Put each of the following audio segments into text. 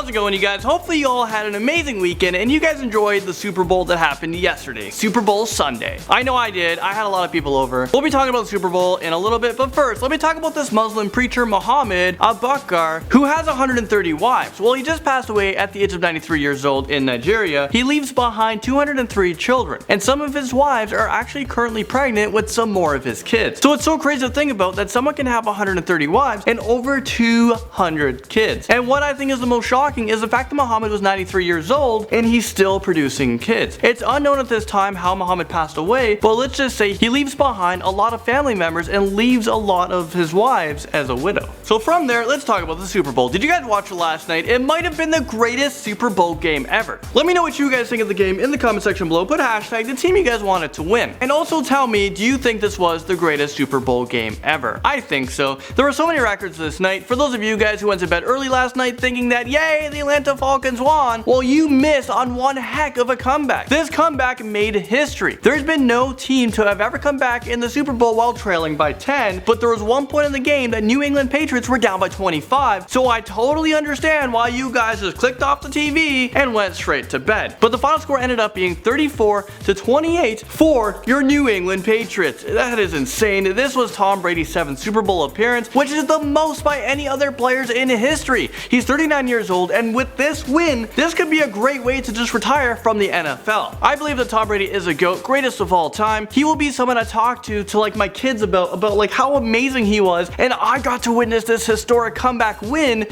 How's it going, you guys? Hopefully you all had an amazing weekend and you guys enjoyed the Super Bowl that happened yesterday, Super Bowl Sunday. I know I did. I had a lot of people over. We'll be talking about the Super Bowl in a little bit, but first, let me talk about this Muslim preacher, Muhammad Abubakar, who has 130 wives. Well, he just passed away at the age of 93 years old in Nigeria. He leaves behind 203 children, and some of his wives are actually currently pregnant with some more of his kids. So it's so crazy to think about that someone can have 130 wives and over 200 kids. And what I think is the most shocking is the fact that Muhammad was 93 years old and he's still producing kids. It's unknown at this time how Muhammad passed away, but let's just say he leaves behind a lot of family members and leaves a lot of his wives as a widow. So from there, let's talk about the Super Bowl. Did you guys watch it last night? It might have been the greatest Super Bowl game ever. Let me know what you guys think of the game in the comment section below. Put hashtag the team you guys wanted to win. And also tell me, do you think this was the greatest Super Bowl game ever? I think so. There were so many records this night. For those of you guys who went to bed early last night thinking that, yay, the Atlanta Falcons won, well, you missed on one heck of a comeback. This comeback made history. There's been no team to have ever come back in the Super Bowl while trailing by 10, but there was one point in the game that New England Patriots were down by 25, so I totally understand why you guys just clicked off the TV and went straight to bed. But the final score ended up being 34-28 for your New England Patriots. That is insane. This was Tom Brady's 7th Super Bowl appearance, which is the most by any other players in history. He's 39 years old, and with this win, this could be a great way to just retire from the NFL. I believe that Tom Brady is a GOAT, greatest of all time. He will be someone I talk to like my kids about like how amazing he was, and I got to witness this historic comeback win.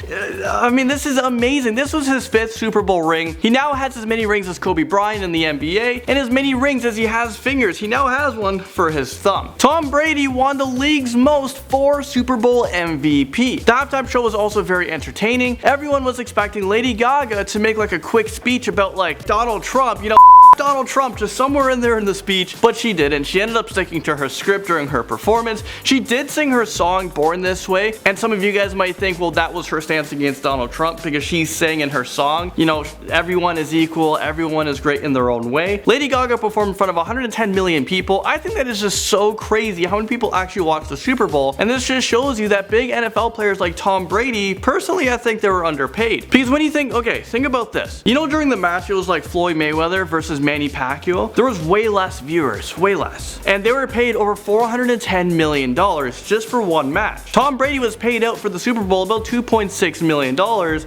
I mean, this is amazing. This was his 5th Super Bowl ring. He now has as many rings as Kobe Bryant in the NBA, and as many rings as he has fingers. He now has one for his thumb. Tom Brady won the league's most for Super Bowl MVP. The halftime show was also very entertaining. Everyone was expecting Lady Gaga to make like a quick speech about like Donald Trump, you know, Donald Trump, just somewhere in there in the speech, but she didn't. She ended up sticking to her script during her performance. She did sing her song Born This Way, and some of you guys might think, well, that was her stance against Donald Trump because she sang in her song, you know, everyone is equal, everyone is great in their own way. Lady Gaga performed in front of 110 million people. I think that is just so crazy how many people actually watch the Super Bowl, and this just shows you that big NFL players like Tom Brady, personally, I think they were underpaid. Because when you think, okay, think about this. You know, during the match, it was like Floyd Mayweather versus Manny Pacquiao. There was way less viewers, way less. And they were paid over $410 million just for one match. Tom Brady was paid out for the Super Bowl about $2.6 million.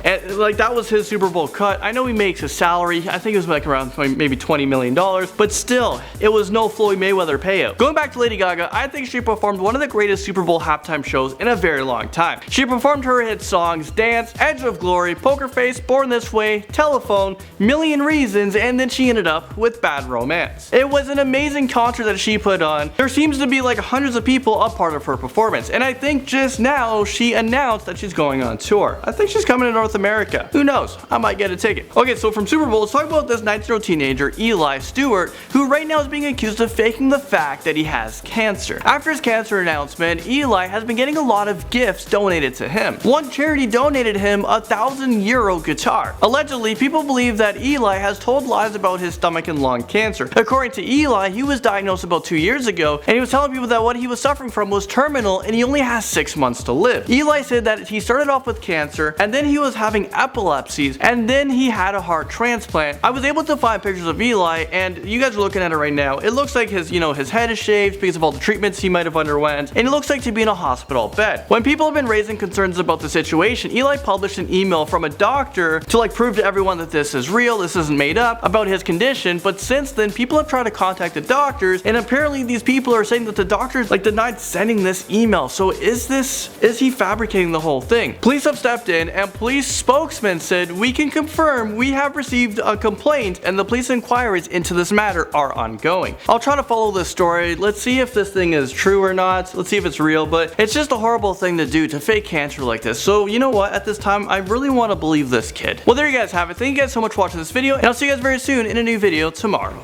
And like that was his Super Bowl cut. I know he makes a salary. I think it was like around maybe $20 million. But still, it was no Floyd Mayweather payout. Going back to Lady Gaga, I think she performed one of the greatest Super Bowl halftime shows in a very long time. She performed her hit songs Dance, Edge of Glory, Poker Face, Born This Way, Telephone, Million Reasons, and then she ended up with Bad Romance. It was an amazing concert that she put on. There seems to be like hundreds of people a part of her performance, and I think just now she announced that she's going on tour. I think she's coming to North America. Who knows? I might get a ticket. Okay, so from Super Bowl, let's talk about this 19-year-old teenager, Eli Stewart, who right now is being accused of faking the fact that he has cancer. After his cancer announcement, Eli has been getting a lot of gifts donated to him. One charity donated him a €1,000 guitar. Allegedly, people believe that Eli has told lies about his stomach and lung cancer. According to Eli, he was diagnosed about 2 years ago, and he was telling people that what he was suffering from was terminal and he only has 6 months to live. Eli said that he started off with cancer, and then he was having epilepsies, and then he had a heart transplant. I was able to find pictures of Eli, and you guys are looking at it right now. It looks like his, his head is shaved because of all the treatments he might have underwent, and it looks like to be in a hospital bed. When people have been raising concerns about the situation, Eli published an email from a doctor to like prove to everyone that this is real, this isn't made up, about his condition, but since then people have tried to contact the doctors, and apparently these people are saying that the doctors like denied sending this email. So is he fabricating the whole thing? Police have stepped in, and police spokesman said, "We can confirm we have received a complaint and the police inquiries into this matter are ongoing." I'll try to follow this story. Let's see if this thing is true or not. Let's see if it's real, but it's just a horrible thing to do, to fake cancer like this. So you know what, at this time I really want to believe this kid. Well, there you guys have it. Thank you guys so much for watching this video, and I'll see you guys very soon in a new video tomorrow.